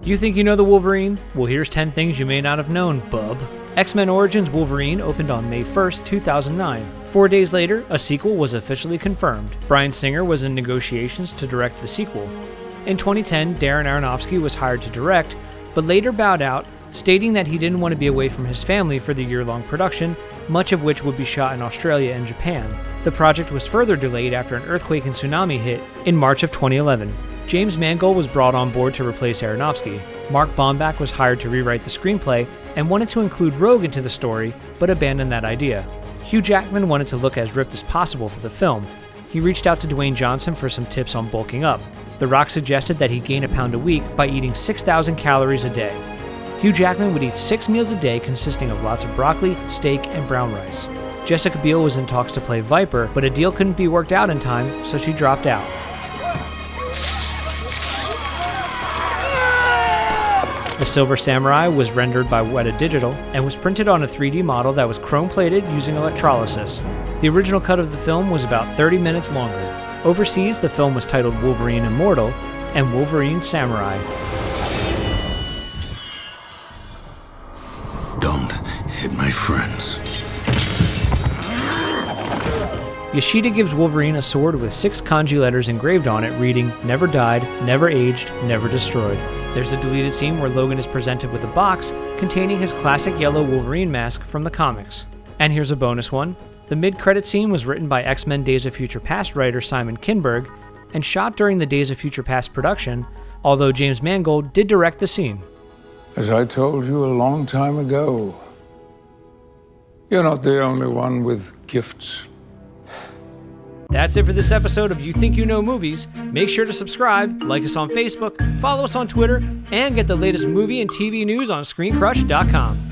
You think you know the Wolverine? Well, here's 10 things you may not have known, bub. X-Men Origins Wolverine opened on May 1st, 2009. 4 days later, a sequel was officially confirmed. Bryan Singer was in negotiations to direct the sequel. In 2010, Darren Aronofsky was hired to direct, but later bowed out, stating that he didn't want to be away from his family for the year-long production, much of which would be shot in Australia and Japan. The project was further delayed after an earthquake and tsunami hit in March of 2011. James Mangold was brought on board to replace Aronofsky. Mark Baumbach was hired to rewrite the screenplay and wanted to include Rogue into the story, but abandoned that idea. Hugh Jackman wanted to look as ripped as possible for the film. He reached out to Dwayne Johnson for some tips on bulking up. The Rock suggested that he gain a pound a week by eating 6,000 calories a day. Hugh Jackman would eat 6 meals a day consisting of lots of broccoli, steak, and brown rice. Jessica Biel was in talks to play Viper, but a deal couldn't be worked out in time, so she dropped out. The Silver Samurai was rendered by Weta Digital and was printed on a 3D model that was chrome-plated using electrolysis. The original cut of the film was about 30 minutes longer. Overseas, the film was titled Wolverine Immortal and Wolverine Samurai. Don't hit my friends. Yoshida gives Wolverine a sword with 6 kanji letters engraved on it reading, "Never died, never aged, never destroyed." There's a deleted scene where Logan is presented with a box containing his classic yellow Wolverine mask from the comics. And here's a bonus one. The mid-credit scene was written by X-Men Days of Future Past writer Simon Kinberg and shot during the Days of Future Past production, although James Mangold did direct the scene. As I told you a long time ago, you're not the only one with gifts. That's it for this episode of You Think You Know Movies. Make sure to subscribe, like us on Facebook, follow us on Twitter, and get the latest movie and TV news on ScreenCrush.com.